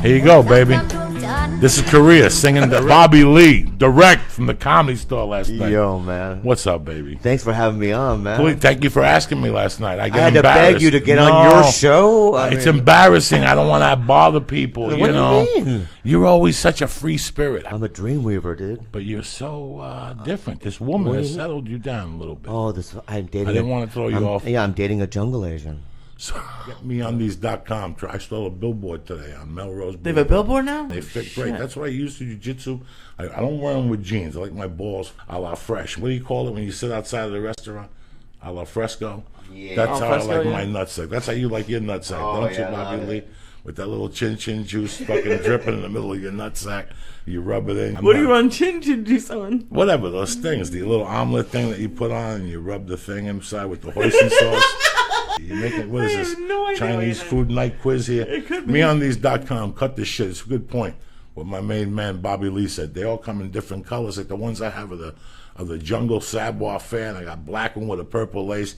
Here you go, baby. This is Korea singing the Bobby Lee direct from the Comedy Store last night. Yo, man. What's up, baby? Thanks for having me on, man. Please, thank you for asking me last night. I had to beg you to get on your show. It's embarrassing. I don't want to bother people. What you know, do you mean? You're always such a free spirit. I'm a dreamweaver, dude. But you're so different. This woman has settled you down a little bit. Oh, I'm dating. I didn't want to throw you off. Yeah, I'm dating a jungle Asian. So get me on these.com. I stole a billboard today on Melrose. They have a billboard now? They fit great. That's what I use to jiu-jitsu. I don't wear them with jeans. I like my balls a la fresh. What do you call it when you sit outside of the restaurant? A la fresco? Yeah. That's how fresco, I like yeah. my nutsack. That's how you like your nutsack, don't you, Bobby Lee? With that little chin juice fucking dripping in the middle of your nutsack. You rub it in. What do you run chin juice on? Whatever, those things. The little omelet thing that you put on and you rub the thing inside with the hoisin sauce. You make it, what is this? No Chinese food night quiz here? It could be. MeOnThese.com. Cut this shit. It's a good point. What my main man Bobby Lee said. They all come in different colors. Like the ones I have are the jungle savoir faire. And I got black one with a purple lace.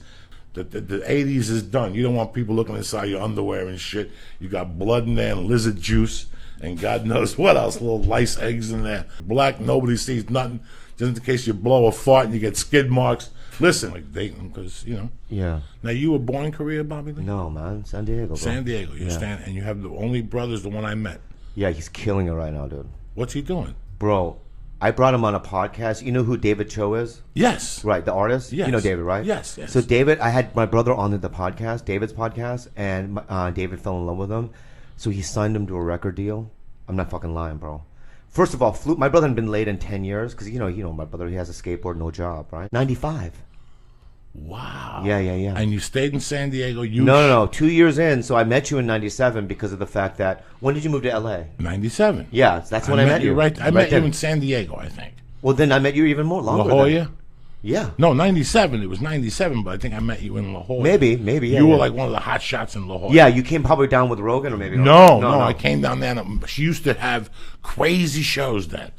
The 80s is done. You don't want people looking inside your underwear and shit. You got blood in there and lizard juice. And God knows what else. Little lice eggs in there. Black, nobody sees nothing. Just in case you blow a fart and you get skid marks. Listen, like Dayton, because, you know. Yeah. Now, you were born in Korea, Bobby Lee? No, man. San Diego, bro. San Diego. And you have the only brother's the one I met. Yeah, he's killing it right now, dude. What's he doing? Bro, I brought him on a podcast. You know who David Cho is? Yes. Right, the artist? Yes. You know David, right? Yes. So David, I had my brother on the podcast, David's podcast, and David fell in love with him. So he signed him to a record deal. I'm not fucking lying, bro. First of all, my brother had been late in 10 years because, you know, my brother, he has a skateboard, no job, right? 95. Wow. Yeah. And you stayed in San Diego? No. 2 years in, so I met you in 97 because of the fact that, when did you move to LA? 97. Yeah, that's when I met you. Right. I met you in San Diego, I think. Well, then I met you even more longer. La Jolla? Yeah. No, 97. It was 97, but I think I met you in La Jolla. Maybe, yeah. You were like one of the hot shots in La Jolla. Yeah, you came probably down with Rogan or maybe. No. I came down there. And she used to have crazy shows then.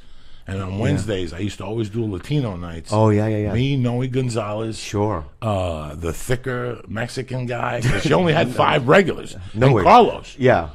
And on Wednesdays, I used to always do Latino nights. Oh, yeah. Me, Noe Gonzalez. Sure. The thicker Mexican guy. She only had 5 regulars. No way. Carlos. Yeah.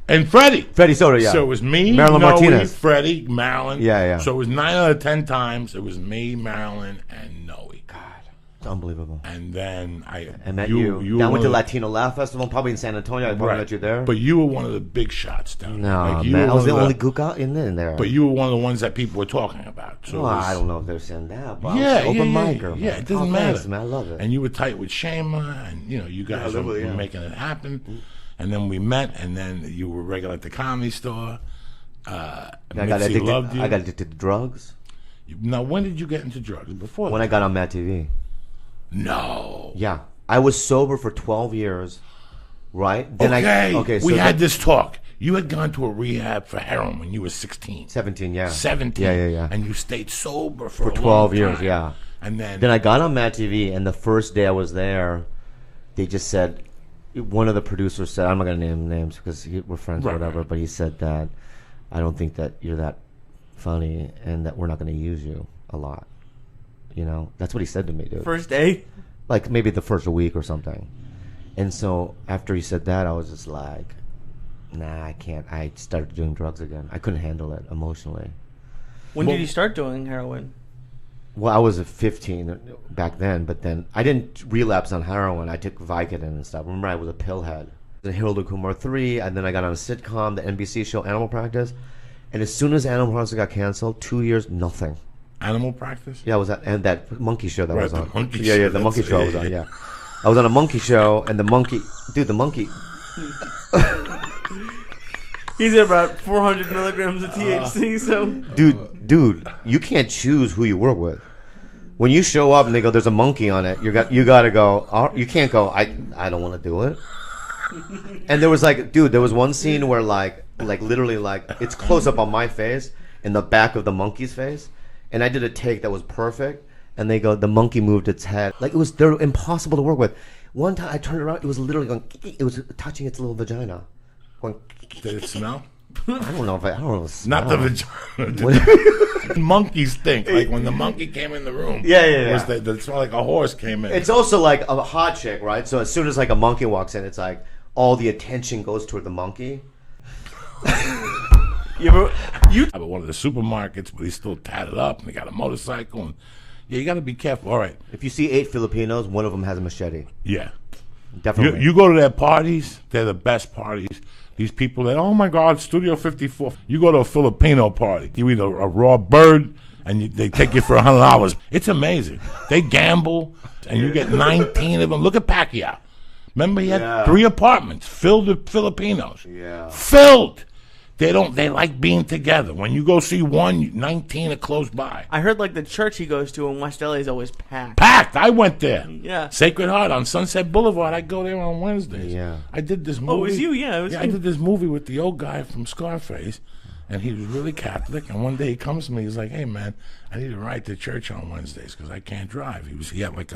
And Freddie Soto, yeah. So it was me, Marilyn Noe, Martinez. Freddie, Marilyn. Yeah. So it was 9 out of 10 times. It was me, Marilyn, and Noe. God, it's unbelievable. And then I met you. Then went to Latino Laugh Festival, probably in San Antonio. I probably met you there. But you were one of the big shots down there. No, man. I was the only gook out in there. But you were one of the ones that people were talking about. So I don't know if they're saying that, but yeah, open micer. Yeah, it doesn't matter. Thanks, man. I love it. And you were tight with Shama, and you guys were making it happen. And then we met, and then you were regular at the Comedy Store. I got addicted to drugs. Now, when did you get into drugs? Before when I got on Mad TV. No. Yeah, I was sober for 12 years. Right. Then okay. So we had this talk. You had gone to a rehab for heroin when you were 16. 17, yeah. 17. Yeah. And you stayed sober for 12 years, yeah. And then I got on Mad TV, and the first day I was there, they just said, one of the producers said, I'm not going to name names because we're friends or whatever, but he said that I don't think that you're that funny and that we're not going to use you a lot. You know, that's what he said to me, dude. First day? Like maybe the first week or something. And so after he said that, I was just like, nah, I can't. I started doing drugs again. I couldn't handle it emotionally. When did you start doing heroin? Well, I was 15 back then, but then I didn't relapse on heroin. I took Vicodin and stuff. Remember, I was a pillhead. Then Harold and Kumar 3, and then I got on a sitcom, the NBC show Animal Practice. And as soon as Animal Practice got canceled, 2 years, nothing. Animal Practice? Yeah, I was and that monkey show that was on. The monkey show. The monkey show I was on, yeah. I was on a monkey show, and the monkey... Dude, the monkey... He's at about 400 milligrams of THC, so... Dude, you can't choose who you work with. When you show up and they go, there's a monkey on it, you got to go, you can't go, I don't want to do it. And there was there was one scene where literally it's close up on my face in the back of the monkey's face. And I did a take that was perfect. And they go, the monkey moved its head. They're impossible to work with. One time I turned around, it was literally going, it was touching its little vagina. Going, did it smell? I don't know if it smell. Not the vagina. Monkeys stink. Like when the monkey came in the room. Yeah. It smelled like a horse came in. It's also like a hot chick, right? So as soon as a monkey walks in, it's like all the attention goes toward the monkey. You At one of the supermarkets, but he's still tatted up and he got a motorcycle. And yeah, you got to be careful. All right. If you see 8 Filipinos, one of them has a machete. Yeah. Definitely. You go to their parties, they're the best parties. These people that, oh my God, Studio 54. You go to a Filipino party, you eat a raw bird, and they take you for $100. It's amazing. They gamble, and you get 19 of them. Look at Pacquiao. Remember, he had 3 apartments filled with Filipinos. Yeah. Filled. They like being together. When you go see one, 19 are close by. I heard like the church he goes to in West LA is always packed. Packed. I went there. Yeah. Sacred Heart on Sunset Boulevard. I go there on Wednesdays. Yeah. I did this movie. Oh, it was you? Yeah, it was I you. did this movie with the old guy from Scarface, and he was really Catholic. And one day he comes to me. He's like, "Hey man, I need to ride to church on Wednesdays because I can't drive." He had like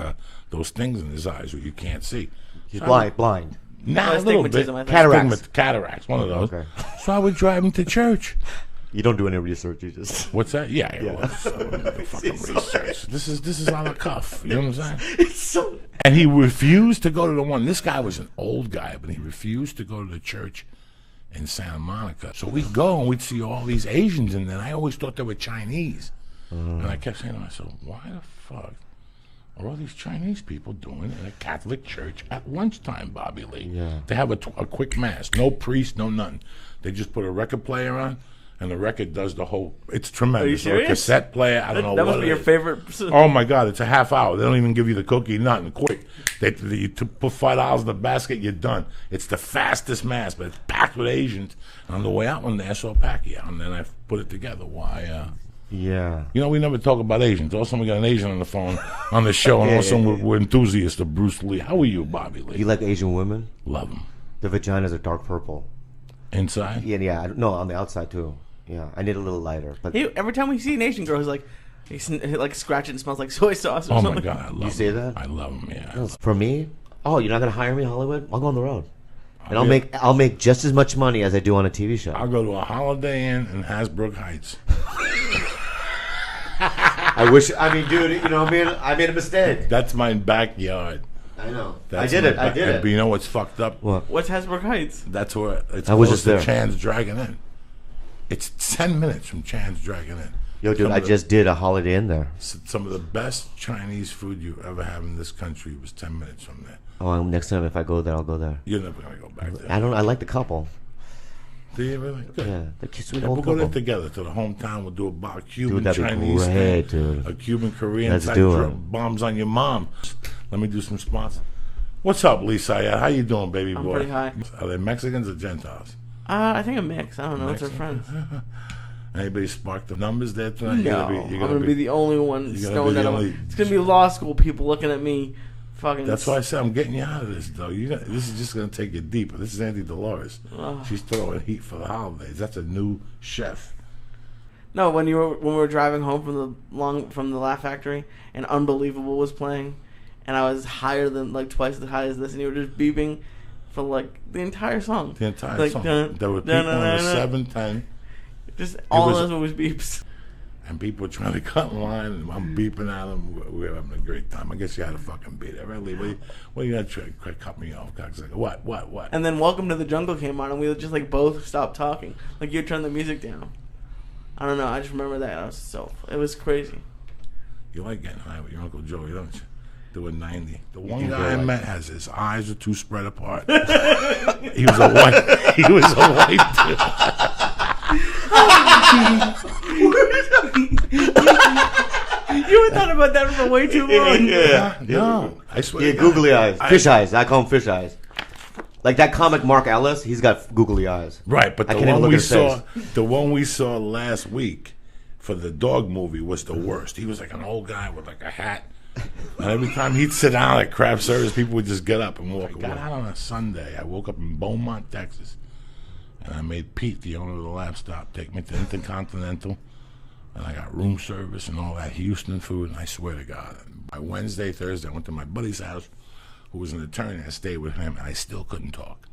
those things in his eyes where you can't see. He's So blind. Nah, a little bit. Astigmatism, I think. Cataracts, one of those. Okay. So I would drive him to church. You don't do any research. You just. What's that? Yeah. Well, fucking research. This is on the cuff. You know what I'm saying? It's so. And he refused to go to the one. This guy was an old guy, but he refused to go to the church in Santa Monica. So we'd go and we'd see all these Asians in there. I always thought they were Chinese. And I kept saying to myself, why the fuck are all these Chinese people doing in a Catholic church at lunchtime, Bobby Lee? Yeah. They have a quick mass. No priest, no nothing. They just put a record player on, and the record does the whole. It's tremendous. Are you Or serious? a cassette player. I don't know That what must be it your is. favorite. Oh my God! It's a half hour. They don't even give you the cookie, nothing. Quick, you put $5 in the basket, you're done. It's the fastest mass, but it's packed with Asians. And on the way out one day, I saw Pacquiao, and then I put it together. Why? Yeah. You know, we never talk about Asians. All of a sudden, we got an Asian on the phone on the show, and all of a sudden, we're enthusiasts of Bruce Lee. How are you, Bobby Lee? You like Asian women? Love them. The vaginas are dark purple. Inside? Yeah. No, on the outside too. Yeah, I need a little lighter. But Every time we see an Asian girl, he's like, he scratch it and smells like soy sauce or Oh something. my God, I love You say them. that? I love them. Yeah. for me, you're not gonna hire me in Hollywood? I'll go on the road, and yeah. I'll make just as much money as I do on a TV show. I'll go to a Holiday Inn in Hasbrook Heights. I wish. I mean, dude, you know, I made a mistake. That's my backyard. I know. That's I did my it. But you know what's fucked up? What? What's Hasbrook Heights? That's where it's I was close just to there. Chan's Dragon Inn. It's 10 minutes from Chan's Dragon Inn. Yo, dude, I just did a Holiday Inn there. Some of the best Chinese food you ever have in this country was 10 minutes from there. Oh, next time if I go there, I'll go there. You're never going to go back there. I like the couple. Do you really? Good. Yeah, the sweet Yeah, old we'll go there couple. together to the hometown. We'll do a Cuban, Dude, that'd be Chinese great, thing, dude. a Cuban, Korean Let's type do trip. it. Bombs on your mom. Let me do some sponsors. What's up, Lee Syatt? How you doing, baby I'm boy? pretty high. Are they Mexicans or Gentiles? I think a mix. I don't know. It's our Mexican. friends. Anybody spark the numbers there tonight? No, I'm gonna be the only one you're gonna stoned be the out. only- It's gonna be law school people looking at me. Fucking. That's why I said I'm getting you out of this, though. This is just going to take you deeper. This is Auntie Dolores. She's throwing heat for the holidays. That's a new chef. No, when we were driving home from the Laugh Factory and Unbelievable was playing, and I was higher than like twice as high as this, and you were just beeping for like the entire song. The entire Like, song. dun, There were dun, people dun, in the dun, dun. 710, Just all was- of those was beeps. and people were trying to cut in line, and I'm beeping at them. We were having a great time. I guess you had to fucking beat it. Really? What are you going to try to cut me off? Cause like, what? And then Welcome to the Jungle came on, and we just like both stopped talking. Like you turned the music down. I don't know. I just remember that. It was crazy. You like getting high with your Uncle Joey, don't you? Doing 90. The one do guy I like met has his eyes are too spread apart. He was a white You were thought about that for way too long. No, I swear. Yeah, to God. googly eyes, fish eyes. I call them fish eyes. Like that comic Mark Ellis, he's got googly eyes. Right, but I the can't even one look we at his saw, the one we saw last week for the dog movie was the worst. He was like an old guy with like a hat, and every time he'd sit down at craft service, people would just get up and walk. I got out on a Sunday. I woke up in Beaumont, Texas, and I made Pete, the owner of the lap stop, take me to Intercontinental, and I got room service and all that Houston food. And I swear to God, by Wednesday, Thursday, I went to my buddy's house, who was an attorney. I stayed with him, and I still couldn't talk.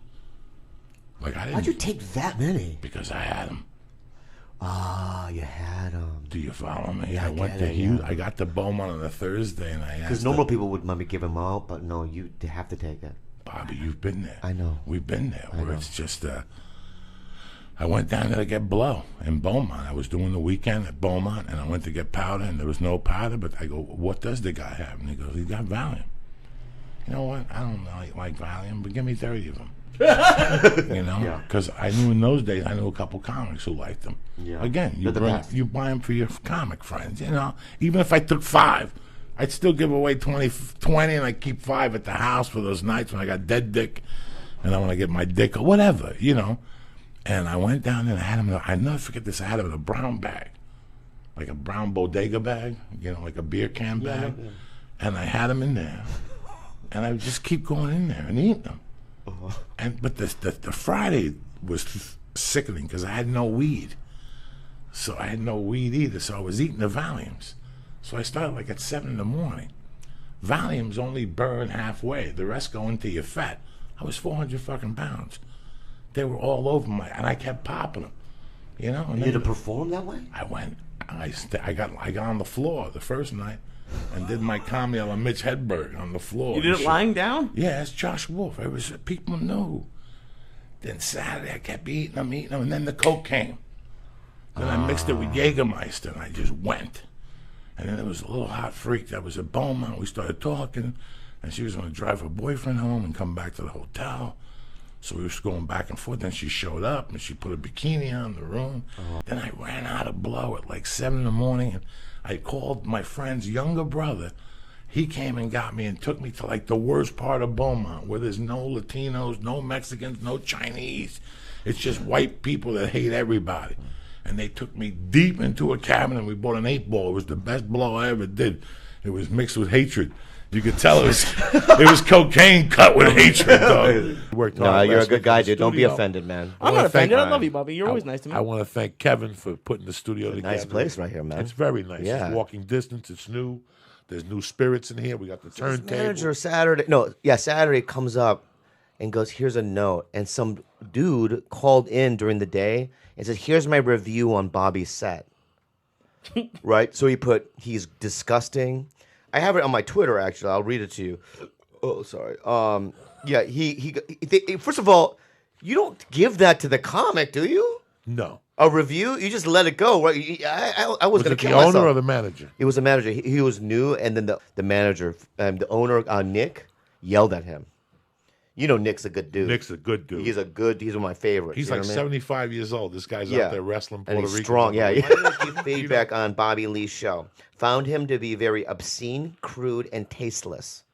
Like I didn't. Why'd you take that many? Because I had him. Ah, you had them. Do you follow me? Yeah, I went get to it, Houston. yeah. I got to Beaumont on a Thursday, and I asked Because normal people would maybe give them out, but no, they have to take it. Bobby, you've been there. I know. We've been there, where know. it's just I went down there to get blow in Beaumont. I was doing the weekend at Beaumont, and I went to get powder, and there was no powder. But I go, what does the guy have? And he goes, he got Valium. You know what? I don't like Valium, but give me 30 of them. You know, because I knew in those days, I knew a couple comics who liked them. Yeah. Again, They're the best. you buy them for your comic friends. You know, even if I took 5, I'd still give away 20, and I keep 5 at the house for those nights when I got dead dick, and I want to get my dick or whatever. You know. And I went down there and I had him. I never forget this. I had him in a brown bag, like a brown bodega bag. You know, like a beer can bag. Yeah. And I had him in there, and I would just keep going in there and eating them. But the Friday was sickening because I had no weed. So I had no weed either. So I was eating the Valiums. So I started like at 7 in the morning. Valiums only burn halfway. The rest go into your fat. I was 400 fucking pounds. They were all over and I kept popping them. You know. And you had to perform that way? I went. I got on the floor the first night and did my comedy on Mitch Hedberg on the floor. You did it lying down? Yeah, it's Josh Wolf. It was people knew. Then Saturday I kept eating them, and then the coke came. Then I mixed it with Jägermeister, and I just went. And then there was a little hot freak that was at Beaumont. We started talking, and she was going to drive her boyfriend home and come back to the hotel. So we was going back and forth. Then she showed up, and she put a bikini on in the room. Then I ran out of blow at like 7 in the morning, and I called my friend's younger brother. He came and got me and took me to like the worst part of Beaumont, where there's no Latinos, no Mexicans, no Chinese. It's just white people that hate everybody. And they took me deep into a cabin, and we bought an 8-ball. It was the best blow I ever did. It was mixed with hatred. You could tell it was cocaine cut with hatred, though. No, you're a good guy, dude. Don't be offended, man. I'm not offended. I love you, Bobby. You're always nice to me. I want to thank Kevin for putting the studio together. Nice place right here, man. It's very nice. Yeah. It's walking distance. It's new. There's new spirits in here. We got the turntable. Manager Saturday comes up and goes, here's a note. And some dude called in during the day and said, here's my review on Bobby's set. Right? So he put, he's disgusting. I have it on my Twitter, actually. I'll read it to you. Oh, sorry. First of all, you don't give that to the comic, do you? No. A review? You just let it go, right? I was going to kill myself. myself. The owner or the manager? It was the manager. He was new, and then the manager, the owner, Nick, yelled at him. You know Nick's a good dude. Nick's a good dude. He's one of my favorites. He's like 75 years old. This guy's out there wrestling Puerto and he's Rican. Strong, yeah. Give feedback on Bobby Lee's show. Found him to be very obscene, crude, and tasteless.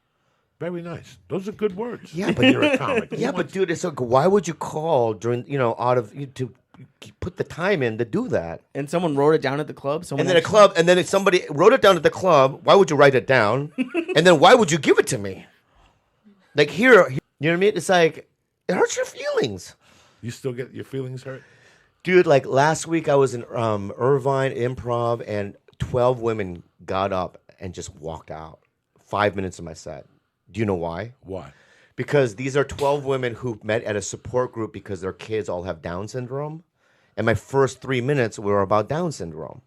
Very nice. Those are good words. Yeah, but you're a comic. Yeah, but dude, it's like, why would you call during, to put the time in to do that? And someone wrote it down at the club. Somebody wrote it down at the club. Why would you write it down? And then why would you give it to me? Like here, you know what I mean? It's like it hurts your feelings. You still get your feelings hurt, dude. Like last week, I was in Irvine Improv, and 12 women got up and just walked out. 5 minutes of my set. Do you know why? Why? Because these are 12 women who met at a support group because their kids all have Down syndrome. And my first 3 minutes were about Down syndrome.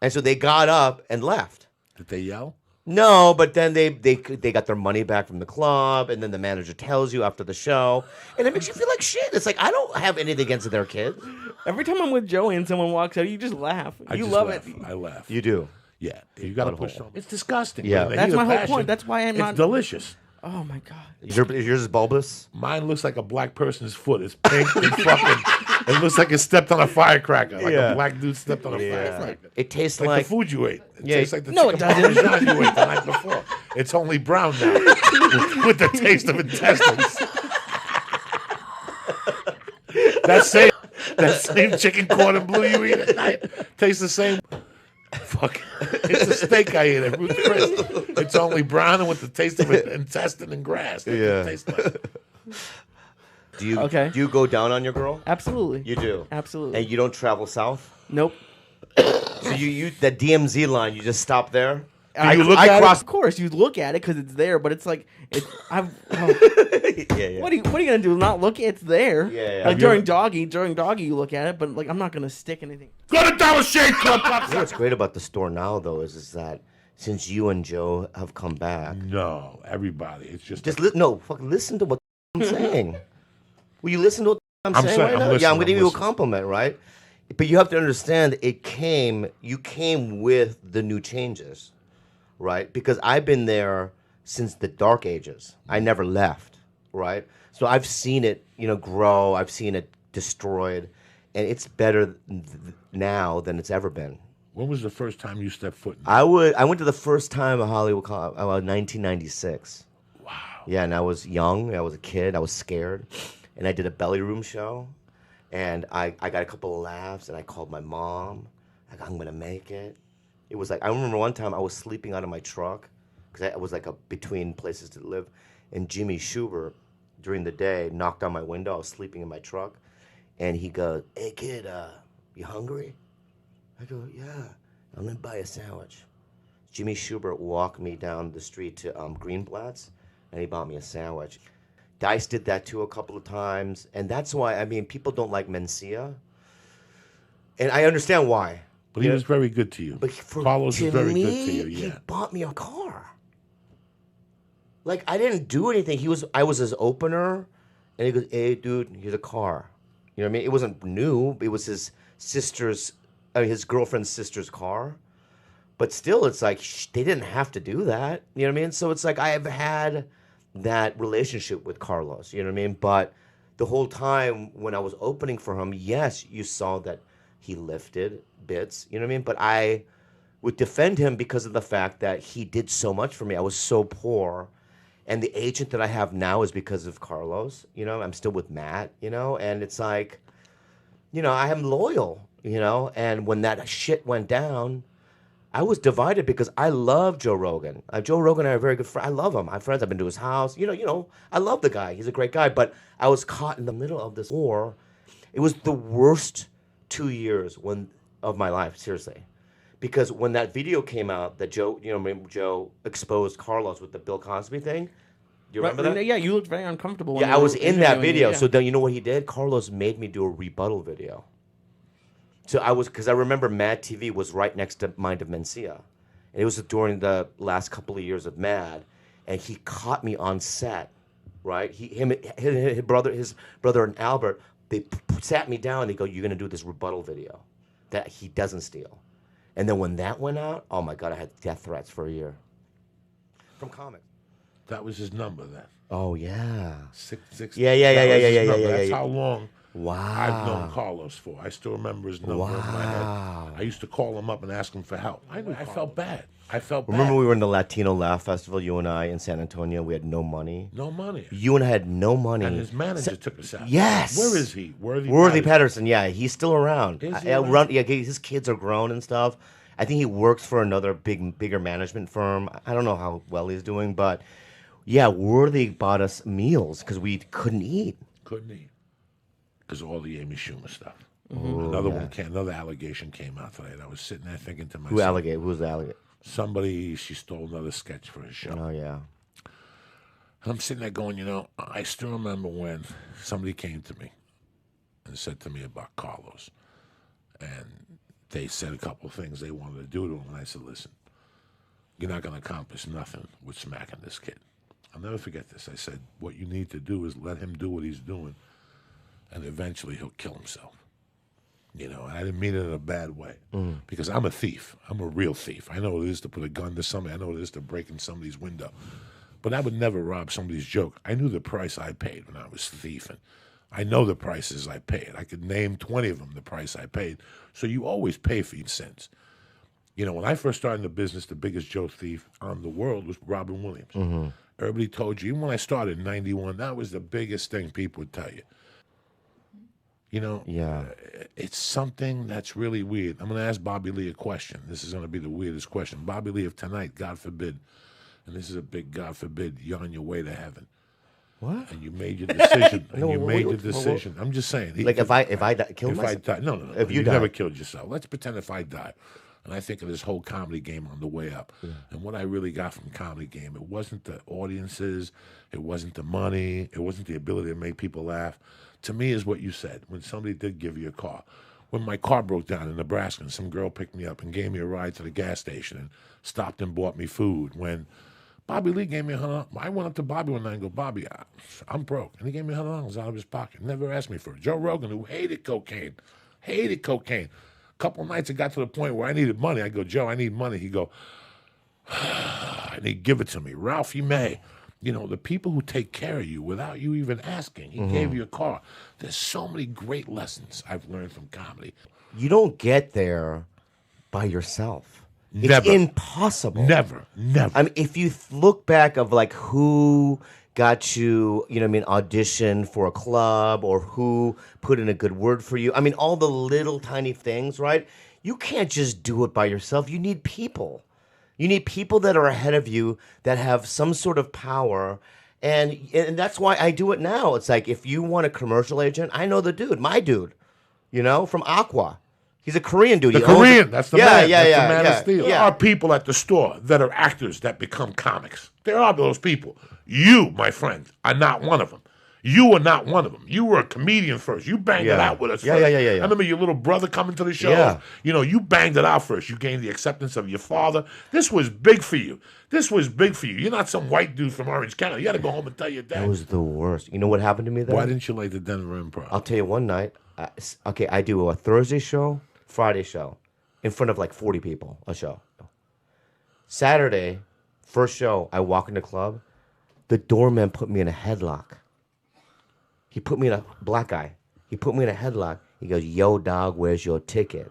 And so they got up and left. Did they yell? No, but then they got their money back from the club, and then the manager tells you after the show, and it makes you feel like shit. It's like, I don't have anything against their kids. Every time I'm with Joey and someone walks out, you just laugh. You love it. I laugh. You do. Yeah, you got to push something. It's disgusting. Yeah, that's my whole point. That's why I'm not. It's delicious. Oh my god. Yours is bulbous. Mine looks like a black person's foot. It's pink and fucking. It looks like it stepped on a firecracker. Like a black dude stepped on a firecracker. It tastes like the food you ate. It tastes like the no, it doesn't. Parmesan you ate the night before. It's only brown now with the taste of intestines. That same chicken cordon bleu you eat at night tastes the same. Fuck. It's a steak I ate at Ruth's Chris. It's only brown and with the taste of intestine and grass. That's what it tastes like. Do you go down on your girl? Absolutely. You do? Absolutely. And you don't travel south? Nope. So you that DMZ line, you just stop there? I look at it? Of course, you look at it because it's there, but it's like yeah. What are you gonna do? Not look? It's there. Yeah. Like during doggy, you look at it, but like I'm not gonna stick anything. Go to Dollar Shave Club. You know what's great about the store now, though, is that since you and Joe have come back. No, everybody. It's just listen to what I'm saying. Will you listen to what I'm I'm saying saying- right I'm now? listening, Yeah, I'm giving I'm you a listening. compliment, right? But you have to understand, you came with the new changes, right? Because I've been there since the dark ages. I never left, right? So I've seen it, grow. I've seen it destroyed, and it's better now than it's ever been. When was the first time you stepped foot in? I went to the first time at Hollywood Con, 1996. Wow. Yeah, and I was young. I was a kid. I was scared, and I did a belly room show, and I got a couple of laughs, and I called my mom. Like, I'm gonna make it. It was like I remember one time I was sleeping out of my truck because I was like between places to live, and Jimmy Schubert during the day knocked on my window. I was sleeping in my truck, and he goes, "Hey kid, you hungry?" I go, "Yeah, I'm gonna buy a sandwich." Jimmy Schubert walked me down the street to Greenblatt's, and he bought me a sandwich. Dice did that too a couple of times, and that's why, I mean, people don't like Mencia, and I understand why. But he was very good to you. But Carlos was very good to you, he yeah. bought me a car. Like, I didn't do anything. I was his opener, and he goes, "Hey, dude, here's a car." You know what I mean? It wasn't new. It was his girlfriend's sister's car. But still, it's like they didn't have to do that. You know what I mean? So it's like I have had that relationship with Carlos. You know what I mean? But the whole time when I was opening for him, yes, you saw that he lifted bits. You know what I mean? But I would defend him because of the fact that he did so much for me. I was so poor. And the agent that I have now is because of Carlos. I'm still with Matt, and it's like, I am loyal, and when that shit went down, I was divided because I love Joe Rogan. Joe Rogan and I are very good friends. I love him. I'm friends. I've been to his house. I love the guy. He's a great guy. But I was caught in the middle of this war. It was the worst 2 years of my life, seriously. Because when that video came out that Joe exposed Carlos with the Bill Cosby thing, do you remember that? Yeah, you looked very uncomfortable. Yeah, I was in that video. So then you know what he did? Carlos made me do a rebuttal video. So because I remember Mad TV was right next to Mind of Mencia. And it was during the last couple of years of Mad. And he caught me on set, right? His brother and Albert, they sat me down and they go, "You're going to do this rebuttal video that he doesn't steal." And then when that went out, oh my God, I had death threats for a year. From comics. That was his number then. Oh, yeah. Six. Yeah. That's how long Wow. I've known Carlos for. I still remember his number in my head. I used to call him up and ask him for help. I felt bad. Remember we were in the Latino Laugh Festival, you and I, in San Antonio? We had no money. No money. You and I had no money. And his manager took us out. Yes. Where is he? Worthy Patterson. Yeah, he's still around. Is he around? Yeah, his kids are grown and stuff. I think he works for another bigger management firm. I don't know how well he's doing, but yeah, Worthy bought us meals because we couldn't eat. Couldn't eat. Because all the Amy Schumer stuff. Mm-hmm. Another allegation came out today. And I was sitting there thinking to myself, Who was the alligator? somebody, she stole another sketch for his show. Oh, yeah. I'm sitting there going, I still remember when somebody came to me and said to me about Carlos. And they said a couple of things they wanted to do to him. And I said, listen, you're not going to accomplish nothing with smacking this kid. I'll never forget this. I said, what you need to do is let him do what he's doing, and eventually he'll kill himself. And I didn't mean it in a bad way. Because I'm a thief. I'm a real thief. I know what it is to put a gun to somebody. I know what it is to break in somebody's window. But I would never rob somebody's joke. I knew the price I paid when I was thieving. I know the prices I paid. I could name 20 of them, the price I paid. So you always pay for your sins. When I first started in the business, the biggest Joe thief on the world was Robin Williams. Mm-hmm. Everybody told you, even when I started in 91, that was the biggest thing people would tell you. Yeah. It's something that's really weird. I'm going to ask Bobby Lee a question. This is going to be the weirdest question. Bobby Lee, if tonight, God forbid, and this is a big God forbid, you're on your way to heaven. What? And you made your decision. No, I'm just saying. Like if I kill myself? If I die, no. If you never die. killed yourself. Let's pretend if I die. And I think of this whole comedy game on the way up. Yeah. And what I really got from comedy game, it wasn't the audiences, it wasn't the money, it wasn't the ability to make people laugh. To me is what you said, when somebody did give you a car. When my car broke down in Nebraska and some girl picked me up and gave me a ride to the gas station and stopped and bought me food. When Bobby Lee gave me $100. I went up to Bobby one night and go, Bobby, I'm broke. And he gave me $100 out of his pocket. Never asked me for it. Joe Rogan, who hated cocaine. A couple nights it got to the point where I needed money. I go, Joe, I need money. He go, and he'd give it to me. Ralphie May. You know, the people who take care of you without you even asking. He gave you a car. There's so many great lessons I've learned from comedy. You don't get there by yourself. Never. It's impossible. Never. I mean, if you look back of like who got you, you know what I mean, audition for a club or who put in a good word for you. I mean, all the little tiny things, right? You can't just do it by yourself. You need people. You need people that are ahead of you that have some sort of power. And that's why I do it now. It's like if you want a commercial agent, I know the dude, my dude, you know, from Aqua. He's a Korean dude. The Korean, that's the man. That's the man of steel. Yeah. There are people at the store that are actors that become comics. There are those people. You, my friend, are not one of them. You are not one of them. You were a comedian first. You banged it out with us first. Yeah. I remember your little brother coming to the show. Yeah. You know, you banged it out first. You gained the acceptance of your father. This was big for you. You're not some white dude from Orange County. You got to go home and tell your dad. It was the worst. You know what happened to me there? Why didn't you like the Denver Improv? I'll tell you one night. I do a Thursday show, Friday show, in front of like 40 people, a show. Saturday, first show, I walk in the club. The doorman put me in a headlock. He put me in a black guy. He put me in a headlock. He goes, "Yo, dog, where's your ticket?"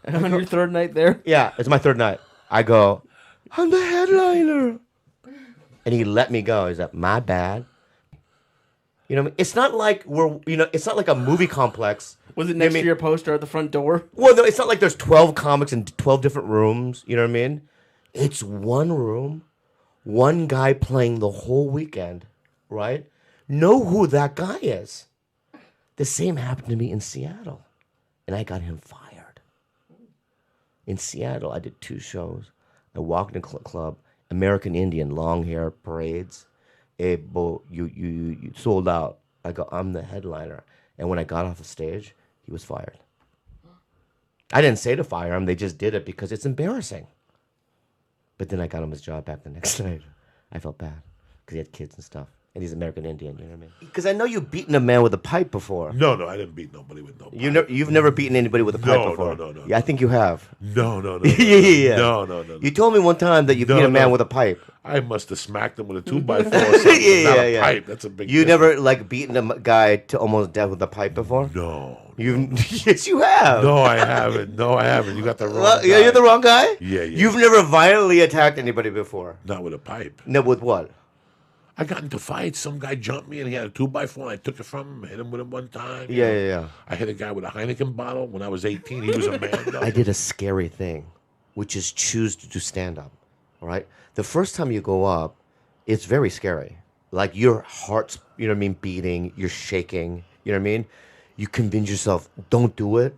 On your third night there? Yeah, it's my third night. I go, "I'm the headliner," and he let me go. He's like, "My bad." You know, what I mean? It's not like it's not like a movie complex. Was it next to your poster at the front door? Well, no, it's not like there's 12 comics in 12 different rooms. You know what I mean? It's one room, one guy playing the whole weekend, right? Know who that guy is. The same happened to me in Seattle, and I got him fired. In Seattle, I did 2 shows. I walked in a club, American Indian, long hair, parades. Hey, Bo, you sold out. I go, I'm the headliner. And when I got off the stage, he was fired. I didn't say to fire him. They just did it because it's embarrassing. But then I got him his job back the next night. I felt bad because he had kids and stuff. And he's American Indian, you know what I mean? Because I know you've beaten a man with a pipe before. No, I didn't beat nobody with no pipe. You've never beaten anybody with a pipe before? No. Yeah, I think you have. No. Yeah. No. You told me one time that you beat a man with a pipe. I must have smacked him with a 2x4 or something. Not a pipe. That's a big You difference. never, like, beaten a guy to almost death with a pipe before? No. Yes, you have. No, I haven't. You got the wrong guy. Yeah, you're the wrong guy? Yeah. You've never violently attacked anybody before? Not with a pipe. No, with what? I got into fights. Some guy jumped me and he had a 2x4 and I took it from him, hit him with it one time. Yeah. I hit a guy with a Heineken bottle when I was 18. He was a man, though. I did a scary thing, which is choose to do stand-up, all right? The first time you go up, it's very scary. Like your heart's, you know what I mean, beating, you're shaking, you know what I mean? You convince yourself, don't do it,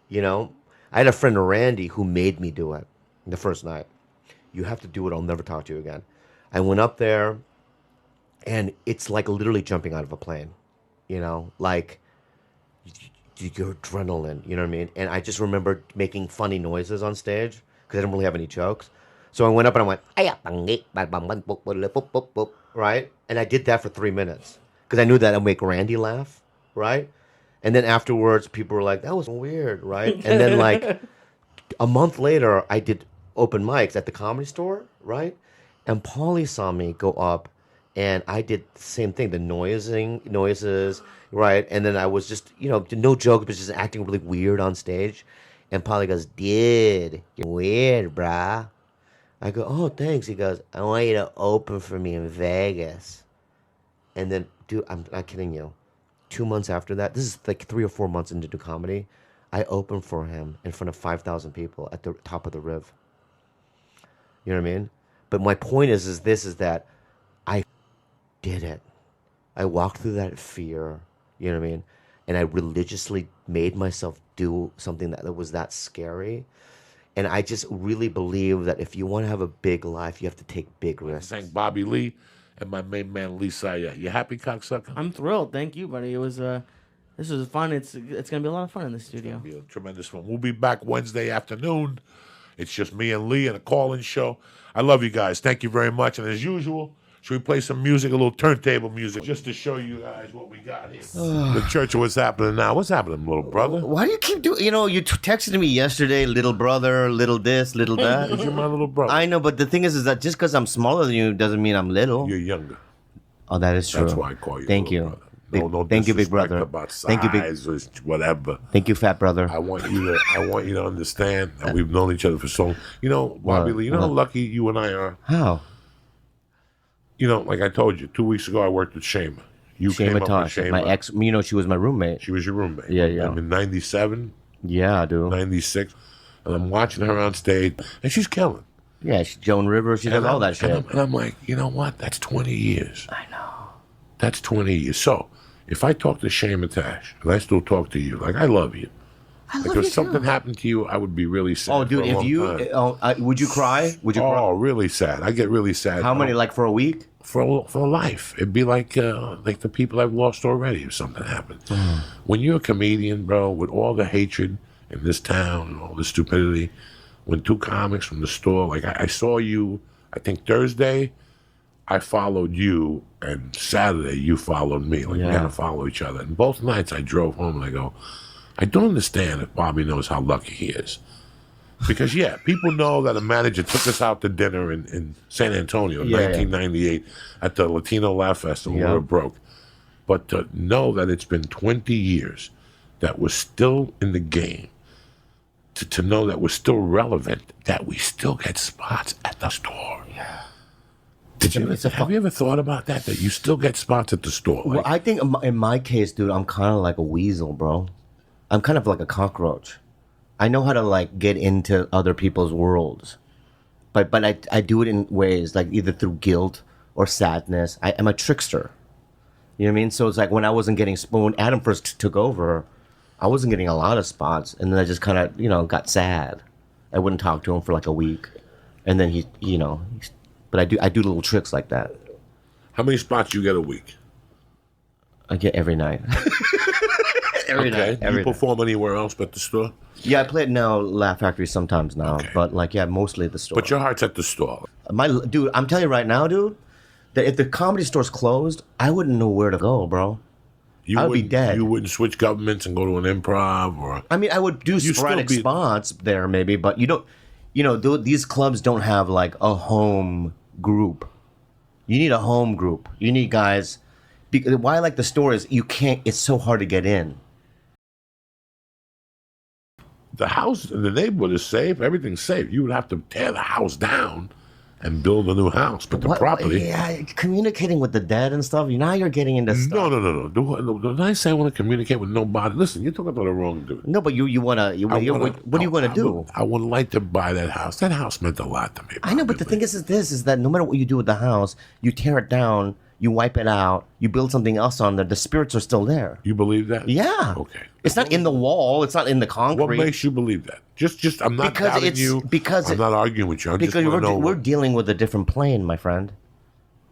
you know? I had a friend, Randy, who made me do it the first night. You have to do it, I'll never talk to you again. I went up there, and it's like literally jumping out of a plane, you know? Like, your adrenaline, you know what I mean? And I just remember making funny noises on stage, because I didn't really have any jokes. So I went up and I went, right? And I did that for 3 minutes, because I knew that I'd make Randy laugh, right? And then afterwards, people were like, that was weird, right? And then like a month later, I did open mics at the Comedy Store, right? And Paulie saw me go up, and I did the same thing, the noises, right? And then I was just, you know, no joke, but just acting really weird on stage. And Paulie goes, dude, you're weird, brah. I go, oh, thanks. He goes, I want you to open for me in Vegas. And then, dude, I'm not kidding you. 2 months after that, this is like 3 or 4 months into the comedy, I opened for him in front of 5,000 people at the top of the Riv. You know what I mean? But my point is that I did it. I walked through that fear, you know what I mean? And I religiously made myself do something that was that scary. And I just really believe that if you want to have a big life, you have to take big risks. Thank Bobby Lee and my main man, Lee Syatt. You happy, cocksucker? I'm thrilled. Thank you, buddy. It was this was fun. It's gonna be a lot of fun in the studio. It'll be a tremendous fun. We'll be back Wednesday afternoon It's just me and Lee and a call-in show. I love you guys. Thank you very much. And as usual, should we play some music, a little turntable music, just to show you guys what we got here? The church of what's happening now. What's happening, little brother? Why do you keep doing? You know, you texted me yesterday, little brother, little this, little that. You're my little brother. I know, but the thing is that just because I'm smaller than you doesn't mean I'm little. You're younger. Oh, that is true. That's why I call you. Thank little you. Brother. No Thank you, big brother. About size Thank you, big. or whatever. Thank you, fat brother. I want you to understand that we've known each other for so long. You know, Bobby Lee, you know how lucky you and I are? How? You know, like I told you, 2 weeks ago I worked with Shema. You came up with Tosh, Shema. my ex. You know, she was my roommate. She was your roommate. Yeah, yeah. I'm in 97, Yeah, dude. 96, and I'm watching her on stage, and she's killing. Yeah, she's Joan Rivers. She does all that shit. And I'm like, you know what? That's 20 years. I know. That's 20 years. So, if I talk to Shema Tash, and I still talk to you, like, I love you. Like, if something happened to you, I would be really sad. Oh, dude, for a long time. would you cry? Would you cry? Oh, really sad. I get really sad. How many, like for a week? For life. It'd be like the people I've lost already if something happened. When you're a comedian, bro, with all the hatred in this town and all the stupidity, when two comics from the store, like I saw you, I think Thursday, I followed you, and Saturday you followed me. Like we had to follow each other. And both nights I drove home and I go, I don't understand if Bobby knows how lucky he is. Because, yeah, people know that a manager took us out to dinner in San Antonio in 1998 at the Latino Laugh Festival where it broke. But to know that it's been 20 years that we're still in the game, to know that we're still relevant, that we still get spots at the store. Yeah. Have you ever thought about that you still get spots at the store? Like, Well, I think in my case, dude, I'm kind of like a weasel, bro. I'm kind of like a cockroach. I know how to like get into other people's worlds, but I do it in ways like either through guilt or sadness. I'm a trickster. You know what I mean? So it's like when I wasn't getting when Adam first took over, I wasn't getting a lot of spots, and then I just kind of got sad. I wouldn't talk to him for like a week, and then but I do little tricks like that. how many spots do you get a week? I get every night. Every night. Do you perform anywhere else but the store? Yeah, I play at Laugh Factory sometimes now, but like mostly at the store. But your heart's at the store. Dude, I'm telling you right now, dude, that if the comedy store's closed, I wouldn't know where to go, bro. I would be dead. You wouldn't switch governments and go to an improv, or I mean, I would do sporadic spots there, maybe, but you don't. These clubs don't have like a home group. You need a home group. You need guys. Why I like the store is you can't. It's so hard to get in. the house in the neighborhood is safe. Everything's safe. You would have to tear the house down and build a new house. But the property... Yeah, communicating with the dead and stuff. Now you're getting into stuff. No. Don't I say I want to communicate with nobody? Listen, you're talking about the wrong dude. No, but you want to... What are you going to do? I would like to buy that house. That house meant a lot to me. I know, but the thing is that no matter what you do with the house, you tear it down, you wipe it out, you build something else on there, the spirits are still there. You believe that? Yeah. Okay. It's not in the wall. It's not in the concrete. What makes you believe that? Just I'm not doubting you. I'm not arguing with you. Because we're dealing with a different plane, my friend.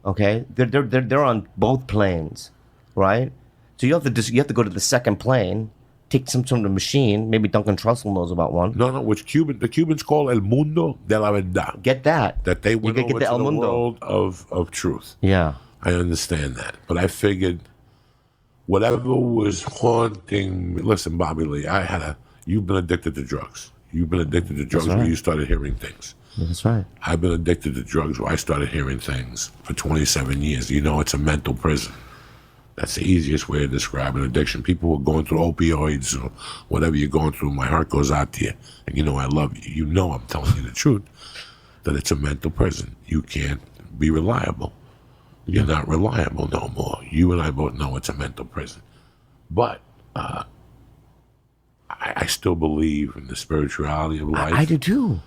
Okay, they're on both planes, right? So you have to go to the second plane, take some sort of machine. Maybe Duncan Trussell knows about one. No, which the Cubans call El Mundo de la Verdad. Get that? That they went over to the world of truth. Yeah, I understand that, but I figured whatever was haunting me. Listen, Bobby Lee, you've been addicted to drugs. You've been addicted to drugs where you started hearing things. That's right. I've been addicted to drugs where I started hearing things for 27 years. It's a mental prison. That's the easiest way to describe an addiction. People who are going through opioids or whatever you're going through, my heart goes out to you. And I love you. You know I'm telling you the truth, that it's a mental prison. You can't be reliable. You're not reliable no more. You and I both know it's a mental prison. But I still believe in the spirituality of life. I do too.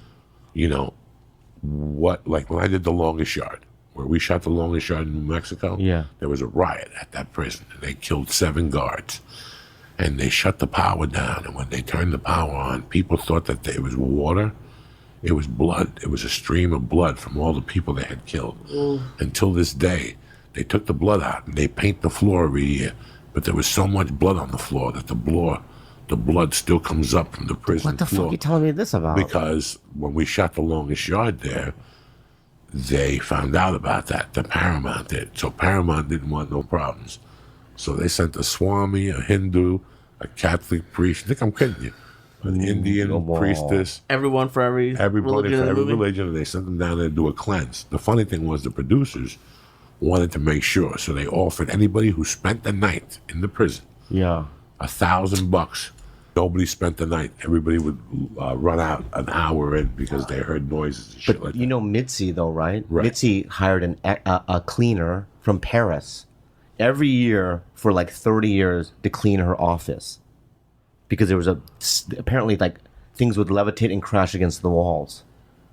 Like when I did The Longest Yard, where we shot The Longest Yard in New Mexico, there was a riot at that prison. And they killed 7 guards. And they shut the power down. And when they turned the power on, people thought that it was water. It was blood. It was a stream of blood from all the people they had killed. Until this day, they took the blood out and they paint the floor every year. But there was so much blood on the floor that the blood still comes up from the prison What the floor. fuck are you telling me this about? Because when we shot The Longest Yard there, they found out about that. The Paramount did. So Paramount didn't want no problems. So they sent a Swami, a Hindu, a Catholic priest. I think I'm kidding you. An Indian priestess. Everyone for every Everybody religion for in the every movie? religion, and they sent them down there to do a cleanse. The funny thing was the producers wanted to make sure, so they offered anybody who spent the night in the prison Yeah. $1,000. Nobody spent the night. Everybody would run out an hour in because they heard noises and shit like You that. know Mitzi, though, right? Right. Mitzi hired a cleaner from Paris every year for like 30 years to clean her office. Because there was apparently like things would levitate and crash against the walls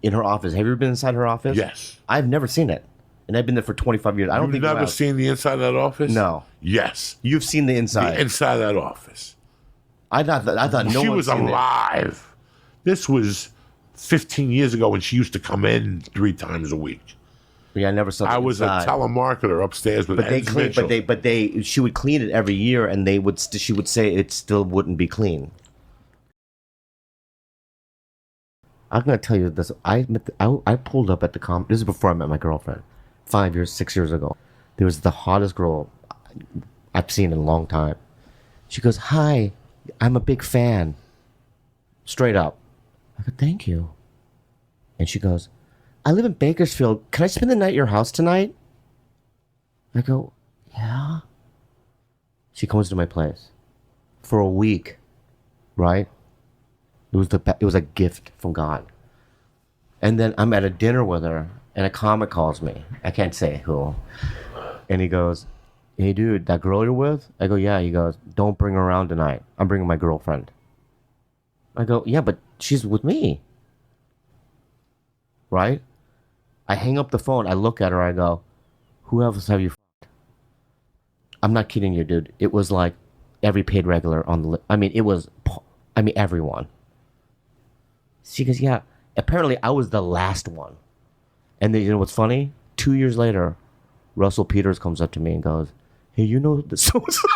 in her office. Have you ever been inside her office? Yes. I've never seen it. And I've been there for 25 years. I don't You've think you never have. seen the inside of that office? No. Yes. You've seen the inside. The inside of that office. I thought no She one was seen it. alive. This was 15 years ago when she used to come in 3 times a week. Yeah, I never saw the I was inside. a telemarketer upstairs with But they Ed clean, Mitchell. she would clean it every year, and she would say it still wouldn't be clean. I'm gonna tell you this. I pulled up at the This is before I met my girlfriend, 6 years ago. There was the hottest girl I've seen in a long time. She goes, "Hi, I'm a big fan." Straight up. I go, "Thank you." And she goes, "I live in Bakersfield. Can I spend the night at your house tonight?" I go, "Yeah." She comes to my place for a week, right? It was a gift from God. And then I'm at a dinner with her, and a comic calls me. I can't say who. And he goes, "Hey, dude, that girl you're with?" I go, "Yeah." He goes, "Don't bring her around tonight. I'm bringing my girlfriend." I go, "Yeah, but she's with me." Right? I hang up the phone. I look at her. I go, "Who else have you fucked?" I'm not kidding you, dude. It was like every paid regular on the list. Everyone. She goes, "Yeah." Apparently, I was the last one. And then, you know what's funny? 2 years later, Russell Peters comes up to me and goes, "Hey, you know the so-and-so?"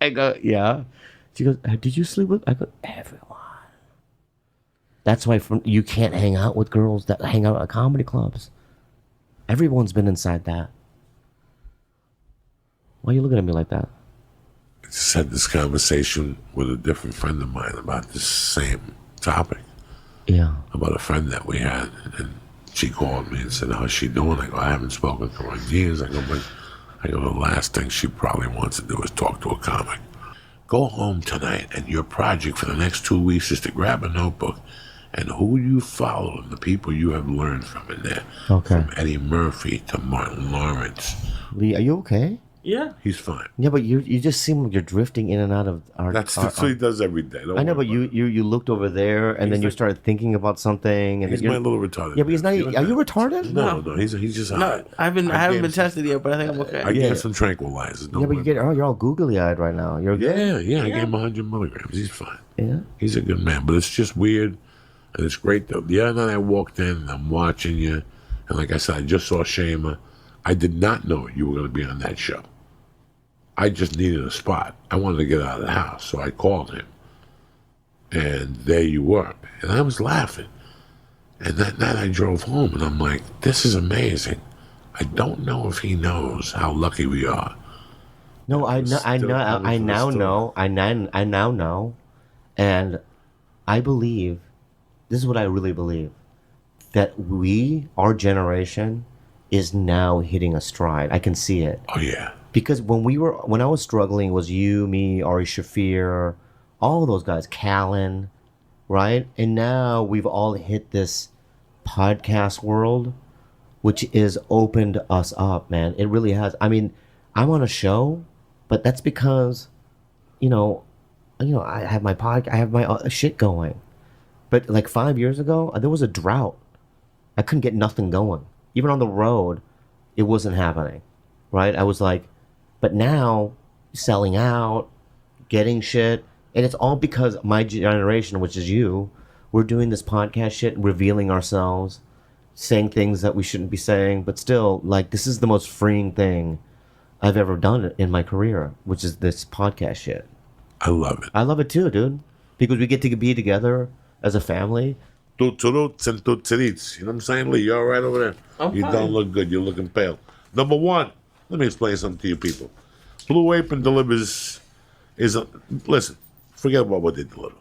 I go, "Yeah." She goes, "Did you sleep with?" I go, "Everyone." That's why you can't hang out with girls that hang out at comedy clubs. Everyone's been inside that. Why are you looking at me like that? I just had this conversation with a different friend of mine about this same topic. Yeah. About a friend that we had, and she called me and said, "How's she doing?" I go, "I haven't spoken to her in years." I go, the last thing she probably wants to do is talk to a comic. Go home tonight, and your project for the next 2 weeks is to grab a notebook and who you follow and the people you have learned from in there. Okay. From Eddie Murphy to Martin Lawrence. Lee, are you okay? Yeah. He's fine. Yeah, but you just seem like you're drifting in and out of our. That's what he does every day. Don't I know, worry but about it. you looked over there, and then you started thinking about something, and He's then my little retarded. Yeah, but he's not. nephew. Are you retarded? No, he's just high. No, I haven't gave been some- tested yet, but I think I'm okay. I gave him some tranquilizers. Don't Yeah, but worry about you're all googly eyed right now. You're it. Yeah, I gave him 100 milligrams. He's fine. Yeah. He's a good man, but it's just weird, and it's great though. The other night I walked in, and I'm watching you, and like I said, I just saw Shama. I did not know you were going to be on that show. I just needed a spot. I wanted to get out of the house, so I called him, and there you were, and I was laughing. And that night I drove home, and I'm like, this is amazing. I don't know if he knows how lucky we are. No, I Still coming now from the store. know. I now know, and I believe. This is what I really believe, that our generation, is now hitting a stride. I can see it. Oh yeah. Because when I was struggling, it was you, me, Ari Shafir, all those guys, Callan, right? And now we've all hit this podcast world, which is opened us up, man. It really has. I mean, I'm on a show, but that's because, I have my podcast, I have my shit going. But like 5 years ago, there was a drought. I couldn't get nothing going. Even on the road, it wasn't happening, right? I was like, but now, selling out, getting shit, and it's all because my generation, which is you, we're doing this podcast shit, revealing ourselves, saying things that we shouldn't be saying, but still, like, this is the most freeing thing I've ever done in my career, which is this podcast shit. I love it. I love it too, dude. Because we get to be together as a family. Tuturuts and tuturits. You know what I'm saying, Lee? You all right over there? I'm You fine. don't look good. You're looking pale. Number one, let me explain something to you people. Blue Apron delivers listen, forget about what they deliver.